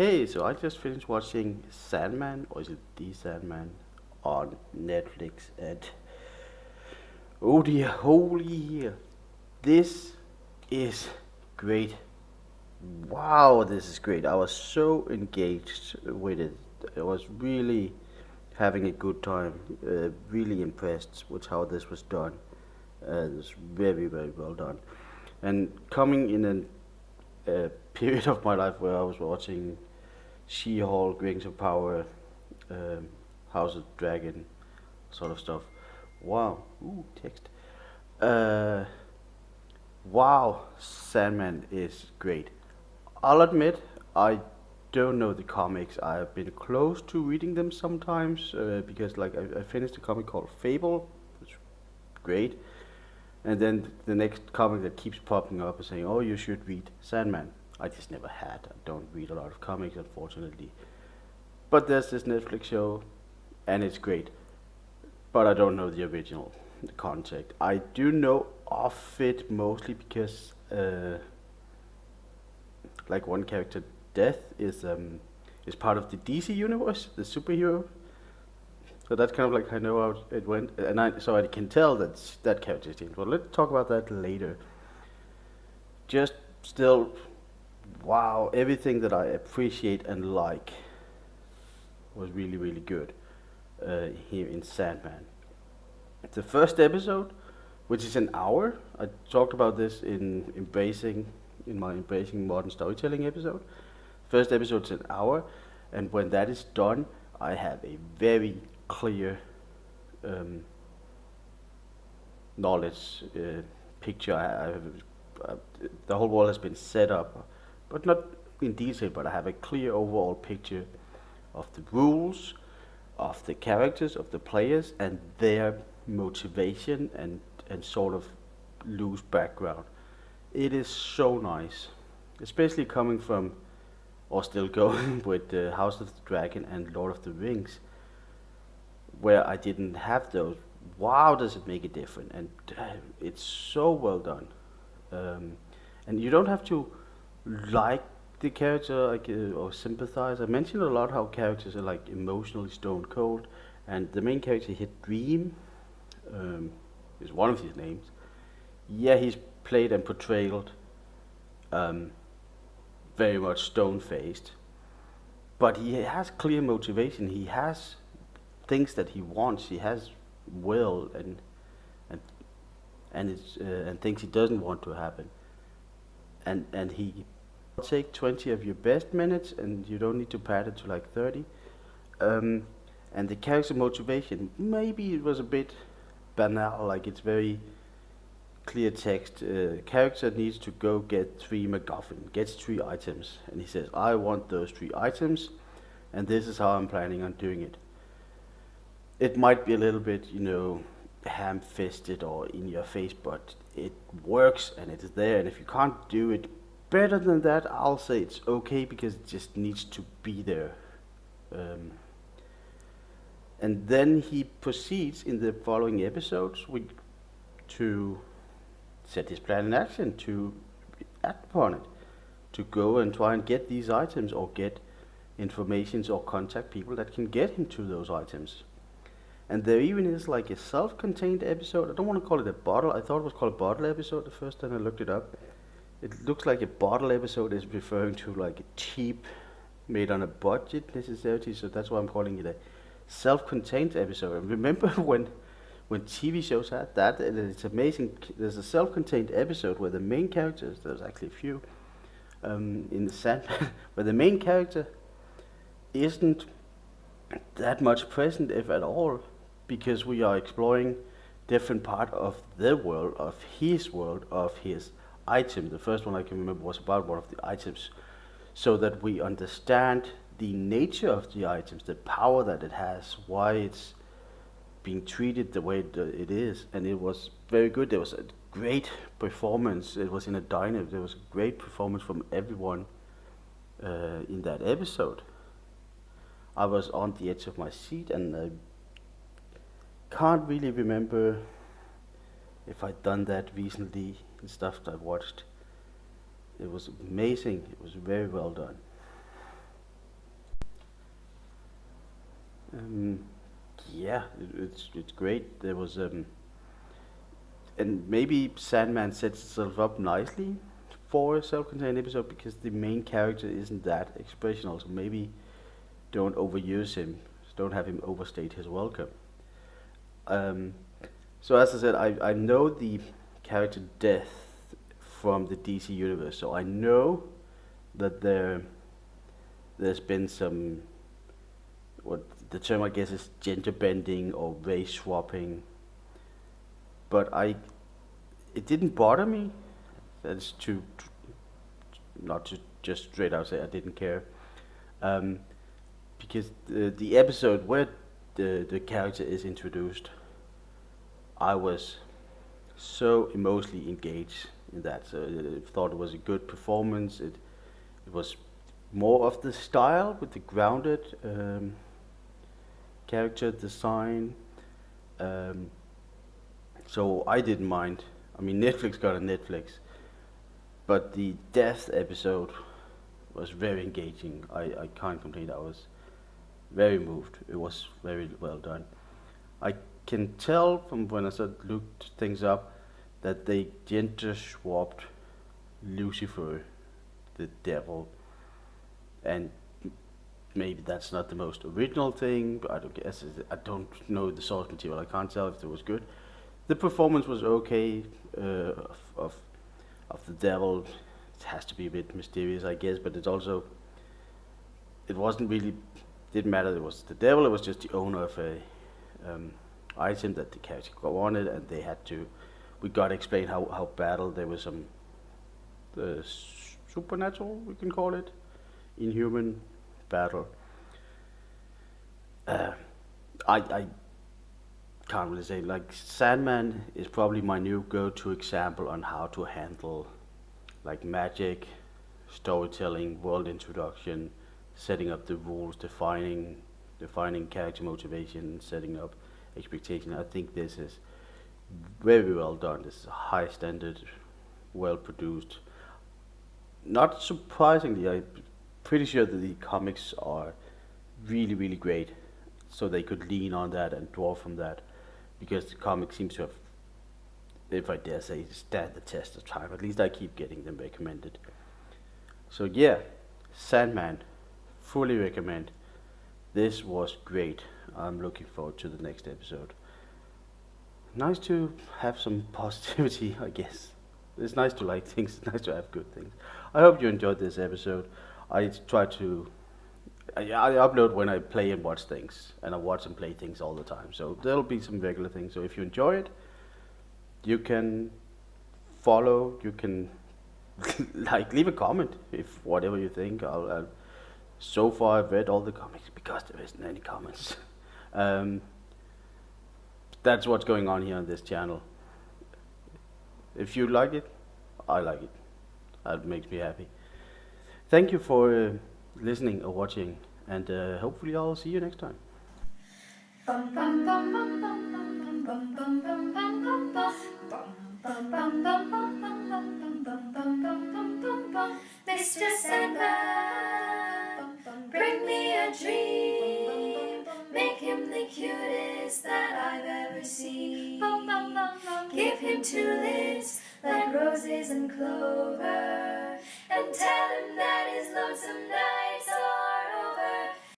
Hey, so I just finished watching Sandman, or is it The Sandman, on Netflix, and oh dear, holy, this is great. Wow, this is great. I was so engaged with it. I was really having a good time. Really impressed with how this was done. It was very, very well done. And coming in a period of my life where I was watching She-Hulk, Rings of Power, um, House of Dragon, sort of stuff. Wow, ooh, text. Uh, wow, Sandman is great. I'll admit, I don't know the comics. I've been close to reading them sometimes because, like, I finished a comic called Fable, which is great, and then the next comic that keeps popping up is saying, "Oh, you should read Sandman." I just never had. I don't read a lot of comics, unfortunately. But there's this Netflix show, and it's great. But I don't know the original concept. I do know of it mostly because, like one character, Death is part of the DC universe, the superhero. So that's kind of like I know how it went, and I can tell that that character is changed. Well, let's talk about that later. Just still, wow, everything that I appreciate and like was really really good here in Sandman. The first episode, which is an hour. I talked about this in my embracing modern storytelling episode. First episode is an hour, and when that is done, I have a very clear um, knowledge picture. Uh, the whole world has been set up, but not in detail. But I have a clear overall picture of the rules, of the characters, of the players, and their motivation and sort of loose background. It is so nice, especially coming from or still going with the House of the Dragon and Lord of the Rings, where I didn't have those. Wow, does it make a difference? And it's so well done. Um, and you don't have to like the character like or sympathize. I mentioned a lot how characters are like emotionally stone cold, and the main character here, Dream, um, is one of his names. Yeah, he's played and portrayed um, very much stone faced, but he has clear motivation. He has things that he wants. He has will and and things he doesn't want to happen. And he take 20 of your best minutes, and you don't need to pad it to like 30. Um, and the character motivation, maybe it was a bit banal. Like it's very clear text. Character needs to go get three MacGuffin, gets three items, and he says, "I want those three items, and this is how I'm planning on doing it." It might be a little bit, ham-fisted or in your face, but it works and it is there. And if you can't do it better than that, I'll say it's okay because it just needs to be there. Um, and then he proceeds in the following episodes to set his plan in action, to act upon it, to go and try and get these items or get informations or contact people that can get him to those items. And there even is like a self-contained episode. I don't want to call it a bottle. I thought it was called a bottle episode the first time I looked it up. It looks like a bottle episode is referring to like a cheap, made on a budget necessity. So that's why I'm calling it a self-contained episode. And remember when TV shows had that? And it's amazing. There's a self-contained episode where the main characters, there's actually a few in the Sandman, where the main character isn't that much present, if at all, because we are exploring different part of the world, of his item. The first one I can remember was about one of the items, so that we understand the nature of the items, the power that it has, why it's being treated the way it is, and it was very good. There was a great performance. It was in a diner. There was a great performance from everyone in that episode. I was on the edge of my seat, and I can't really remember if I'd done that recently in stuff that I watched. It was amazing. It was very well done. Um, yeah, it's great. There was and maybe Sandman sets itself up nicely for a self-contained episode because the main character isn't that expressional. So maybe don't overuse him. Don't have him overstate his welcome. Um, so as I said, I know the character Death from the DC universe, so I know that there's been some, what the term I guess is gender bending or race swapping, but it didn't bother me. That's to not to just straight out say I didn't care, um, because the episode where the character is introduced, I was so emotionally engaged in that. So I thought it was a good performance. It was more of the style with the grounded character design. Um, so I didn't mind. I mean, Netflix got a Netflix, but the death episode was very engaging. I can't complain. I was very moved. It was very well done. I can tell from when I started looked things up that they gender swapped Lucifer, the devil, and maybe that's not the most original thing, but I don't guess I don't know the source material. I can't tell if it was good. The performance was okay of the devil. It has to be a bit mysterious, I guess, but it wasn't really didn't matter. It was the devil. It was just the owner of a item that the character wanted, and they had to. We got to explain how battle there was some supernatural, we can call it, inhuman battle. Uh, I can't really say, like, Sandman is probably my new go-to example on how to handle like magic, storytelling, world introduction, setting up the rules, defining character motivation, setting up expectation. I think this is very well done. This is a high standard, well produced. Not surprisingly, I'm pretty sure that the comics are really, really great. So they could lean on that and draw from that, because the comic seems to have, if I dare say, stand the test of time. At least I keep getting them recommended. So yeah, Sandman, fully recommend. This was great. I'm looking forward to the next episode. Nice to have some positivity, I guess. It's nice to like things. It's nice to have good things. I hope you enjoyed this episode. I try to. I upload when I play and watch things, and I watch and play things all the time. So there'll be some regular things. So if you enjoy it, you can follow. You can like leave a comment if whatever you think. So far I've read all the comics because there isn't any comments. um, that's what's going on here on this channel. If you like it, I like it. That makes me happy. Thank you for listening or watching, and hopefully I'll see you next time. Mr. Sandman, bring me a dream. Make him the cutest that I've ever seen. Give him 2 lips like roses and clover, and tell him that his lonesome night